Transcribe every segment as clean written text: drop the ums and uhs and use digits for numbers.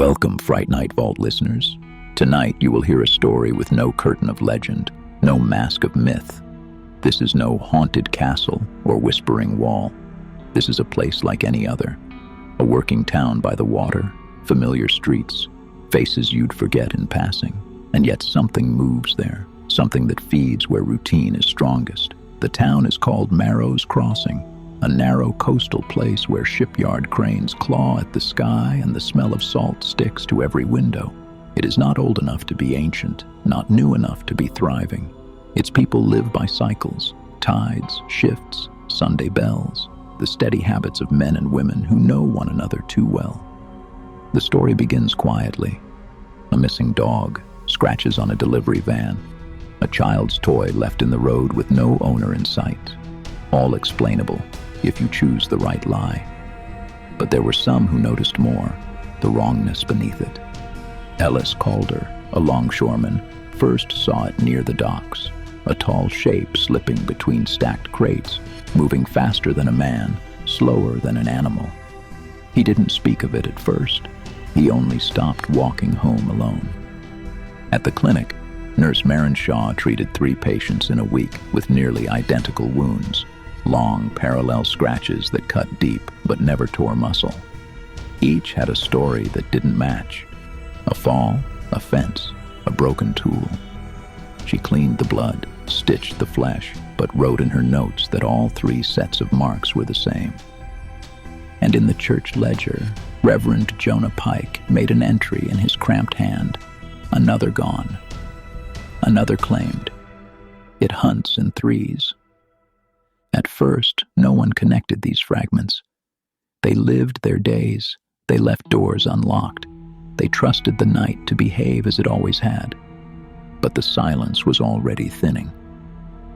Welcome, Fright Night Vault listeners. Tonight you will hear a story with no curtain of legend, no mask of myth. This is no haunted castle or whispering wall. This is a place like any other. A working town by the water, familiar streets, faces you'd forget in passing. And yet something moves there, something that feeds where routine is strongest. The town is called Marrow's Crossing, a narrow coastal place where shipyard cranes claw at the sky and the smell of salt sticks to every window. It is not old enough to be ancient, not new enough to be thriving. Its people live by cycles, tides, shifts, Sunday bells, the steady habits of men and women who know one another too well. The story begins quietly. A missing dog scratches on a delivery van, a child's toy left in the road with no owner in sight. All explainable if you choose the right lie. But there were some who noticed more, the wrongness beneath it. Ellis Calder, a longshoreman, first saw it near the docks, a tall shape slipping between stacked crates, moving faster than a man, slower than an animal. He didn't speak of it at first. He only stopped walking home alone. At the clinic, Nurse Maren Shaw treated 3 patients in a week with nearly identical wounds, long, parallel scratches that cut deep but never tore muscle. Each had a story that didn't match. A fall, a fence, a broken tool. She cleaned the blood, stitched the flesh, but wrote in her notes that all 3 sets of marks were the same. And in the church ledger, Reverend Jonah Pike made an entry in his cramped hand. Another gone. Another claimed. It hunts in 3s. At first, no one connected these fragments. They lived their days. They left doors unlocked. They trusted the night to behave as it always had. But the silence was already thinning.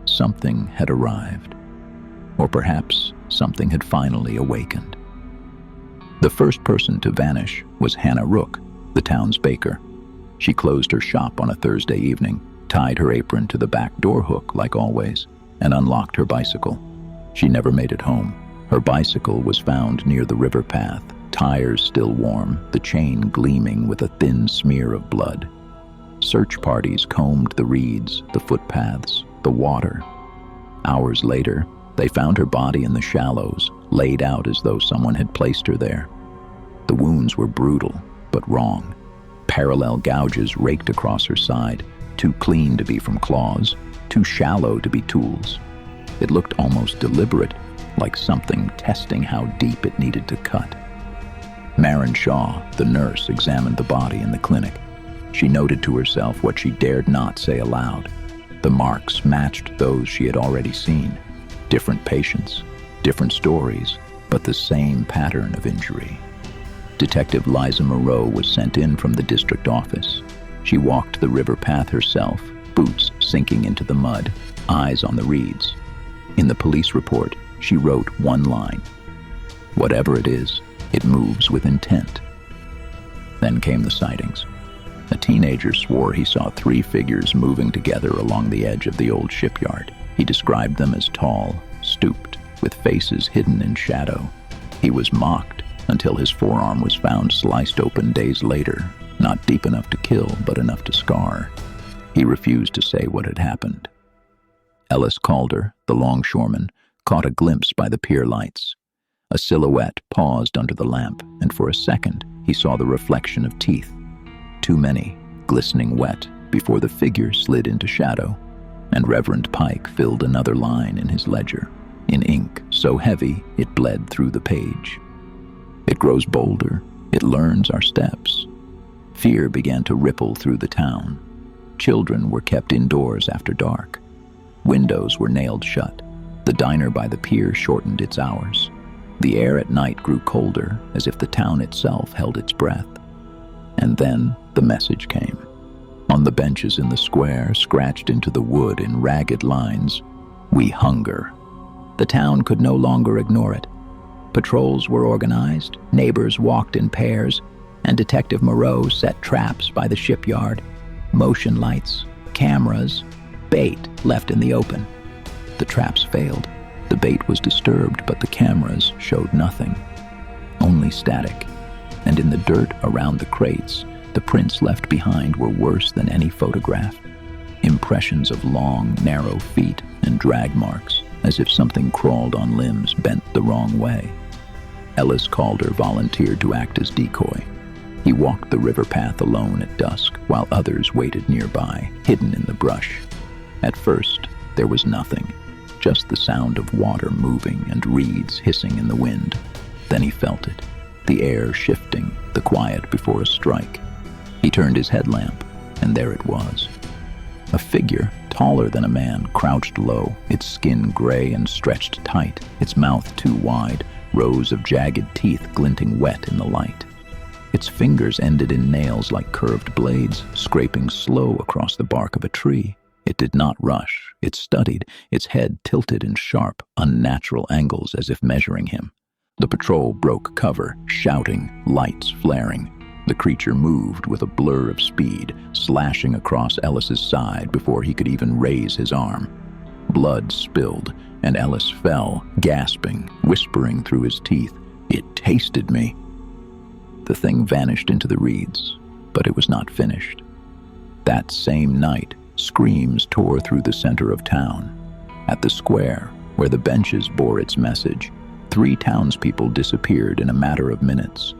Something had arrived. Or perhaps something had finally awakened. The first person to vanish was Hannah Rook, the town's baker. She closed her shop on a Thursday evening, tied her apron to the back door hook like always, and unlocked her bicycle. She never made it home. Her bicycle was found near the river path, tires still warm, the chain gleaming with a thin smear of blood. Search parties combed the reeds, the footpaths, the water. Hours later, they found her body in the shallows, laid out as though someone had placed her there. The wounds were brutal, but wrong. Parallel gouges raked across her side, too clean to be from claws, too shallow to be tools. It looked almost deliberate, like something testing how deep it needed to cut. Maren Shaw, the nurse, examined the body in the clinic. She noted to herself what she dared not say aloud. The marks matched those she had already seen. Different patients, different stories, but the same pattern of injury. Detective Liza Marrow was sent in from the district office. She walked the river path herself, boots sinking into the mud, eyes on the reeds. In the police report, she wrote one line. Whatever it is, it moves with intent. Then came the sightings. A teenager swore he saw 3 figures moving together along the edge of the old shipyard. He described them as tall, stooped, with faces hidden in shadow. He was mocked until his forearm was found sliced open days later, not deep enough to kill, but enough to scar. He refused to say what had happened. Ellis Calder, the longshoreman, caught a glimpse by the pier lights. A silhouette paused under the lamp, and for a second he saw the reflection of teeth. Too many, glistening wet, before the figure slid into shadow, and Reverend Pike filled another line in his ledger, in ink so heavy it bled through the page. It grows bolder, it learns our steps. Fear began to ripple through the town. Children were kept indoors after dark. Windows were nailed shut. The diner by the pier shortened its hours. The air at night grew colder, as if the town itself held its breath. And then the message came. On the benches in the square, scratched into the wood in ragged lines, "We hunger." The town could no longer ignore it. Patrols were organized, neighbors walked in pairs, and Detective Marrow set traps by the shipyard, motion lights, cameras, bait left in the open. The traps failed. The bait was disturbed, but the cameras showed nothing. Only static. and in the dirt around the crates, the prints left behind were worse than any photograph. Impressions of long, narrow feet and drag marks, as if something crawled on limbs bent the wrong way. Ellis Calder volunteered to act as decoy. He walked the river path alone at dusk, while others waited nearby, hidden in the brush. At first, there was nothing, just the sound of water moving and reeds hissing in the wind. Then he felt it, the air shifting, the quiet before a strike. He turned his headlamp, and there it was. A figure, taller than a man, crouched low, its skin gray and stretched tight, its mouth too wide, rows of jagged teeth glinting wet in the light. Its fingers ended in nails like curved blades, scraping slow across the bark of a tree. It did not rush. It studied, its head tilted in sharp, unnatural angles as if measuring him. The patrol broke cover, shouting, lights flaring. The creature moved with a blur of speed, slashing across Ellis's side before he could even raise his arm. Blood spilled, and Ellis fell, gasping, whispering through his teeth, "It tasted me." The thing vanished into the reeds, but it was not finished. That same night, screams tore through the center of town. At the square, where the benches bore its message, 3 townspeople disappeared in a matter of minutes.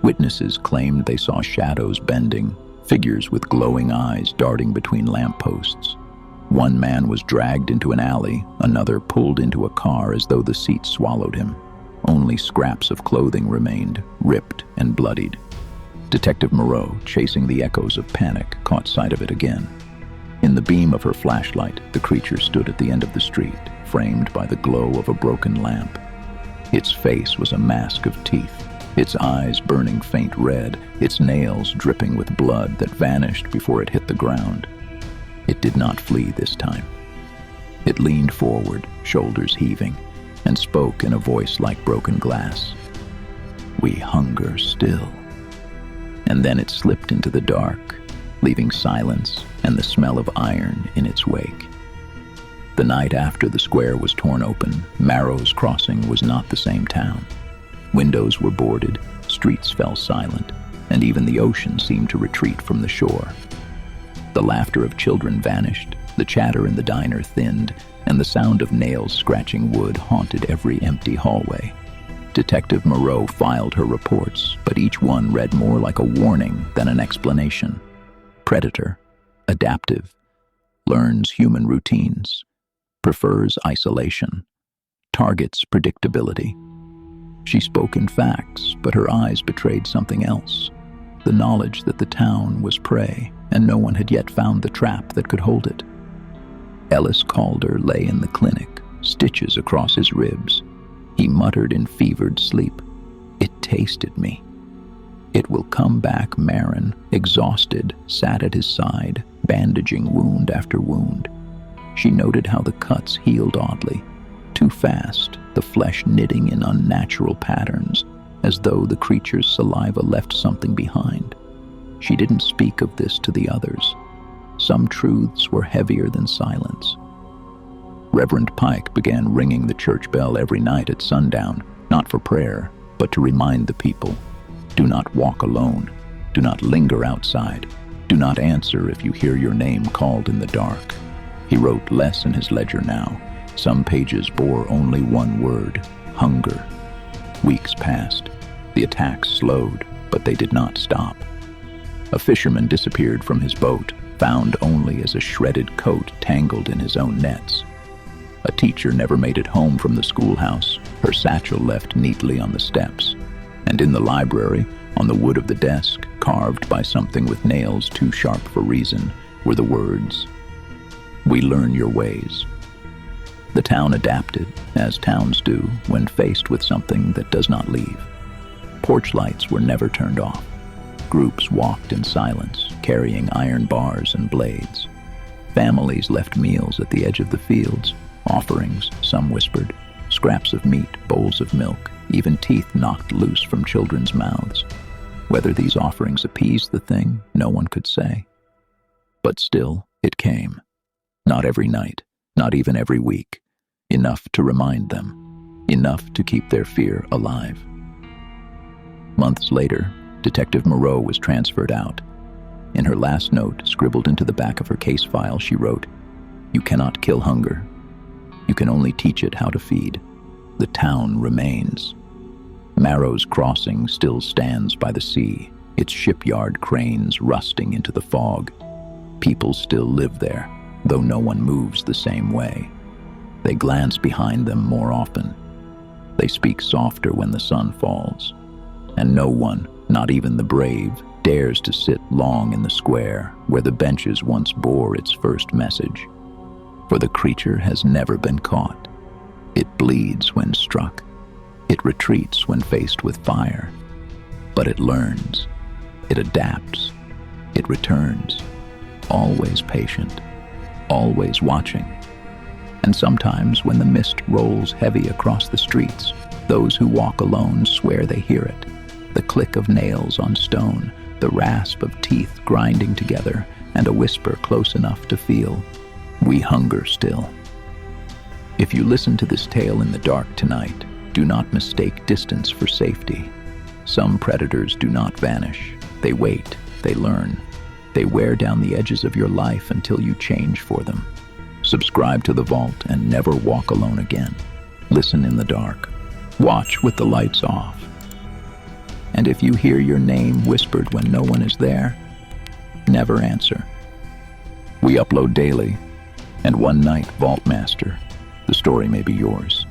Witnesses claimed they saw shadows bending, figures with glowing eyes darting between lampposts. One man was dragged into an alley, another pulled into a car as though the seat swallowed him. Only scraps of clothing remained, ripped and bloodied. Detective Marrow, chasing the echoes of panic, caught sight of it again. In the beam of her flashlight, the creature stood at the end of the street, framed by the glow of a broken lamp. Its face was a mask of teeth, its eyes burning faint red, its nails dripping with blood that vanished before it hit the ground. It did not flee this time. It leaned forward, shoulders heaving, and spoke in a voice like broken glass. "We hunger still." And then it slipped into the dark, leaving silence and the smell of iron in its wake. The night after the square was torn open, Marrow's crossing was not the same town. Windows were boarded, streets fell silent, and even the ocean seemed to retreat from the shore. The laughter of children vanished, the chatter in the diner thinned, and the sound of nails scratching wood haunted every empty hallway. Detective Marrow filed her reports, but each one read more like a warning than an explanation. Predator, adaptive, learns human routines, prefers isolation, targets predictability. She spoke in facts, but her eyes betrayed something else, the knowledge that the town was prey, and no one had yet found the trap that could hold it. Ellis Calder lay in the clinic, stitches across his ribs. He muttered in fevered sleep, "It tasted me." "It will come back." Marin, exhausted, sat at his side, bandaging wound after wound. She noted how the cuts healed oddly, too fast, the flesh knitting in unnatural patterns, as though the creature's saliva left something behind. She didn't speak of this to the others. Some truths were heavier than silence. Reverend Pike began ringing the church bell every night at sundown, not for prayer, but to remind the people, do not walk alone, do not linger outside, do not answer if you hear your name called in the dark. He wrote less in his ledger now. Some pages bore only one word, hunger. Weeks passed. The attacks slowed, but they did not stop. A fisherman disappeared from his boat, found only as a shredded coat tangled in his own nets. A teacher never made it home from the schoolhouse, her satchel left neatly on the steps. And in the library, on the wood of the desk, carved by something with nails too sharp for reason, were the words, "We learn your ways." The town adapted, as towns do, when faced with something that does not leave. Porch lights were never turned off. Groups walked in silence, carrying iron bars and blades. Families left meals at the edge of the fields, offerings, some whispered, scraps of meat, bowls of milk, even teeth knocked loose from children's mouths. Whether these offerings appeased the thing, no one could say. But still, it came. Not every night, not even every week. Enough to remind them, enough to keep their fear alive. Months later, Detective Marrow was transferred out. In her last note, scribbled into the back of her case file, she wrote, "You cannot kill hunger. You can only teach it how to feed. The town remains." Marrow's crossing still stands by the sea, its shipyard cranes rusting into the fog. People still live there, though no one moves the same way. They glance behind them more often. They speak softer when the sun falls. And no one, not even the brave, dares to sit long in the square where the benches once bore its first message. For the creature has never been caught. It bleeds when struck. It retreats when faced with fire. But it learns. It adapts. It returns. Always patient. Always watching. And sometimes when the mist rolls heavy across the streets, those who walk alone swear they hear it. The click of nails on stone, the rasp of teeth grinding together, and a whisper close enough to feel, "We hunger still." If you listen to this tale in the dark tonight, do not mistake distance for safety. Some predators do not vanish. They wait, they learn. They wear down the edges of your life until you change for them. Subscribe to the Vault and never walk alone again. Listen in the dark. Watch with the lights off. And if you hear your name whispered when no one is there, never answer. We upload daily, and one night, Vault Master, the story may be yours.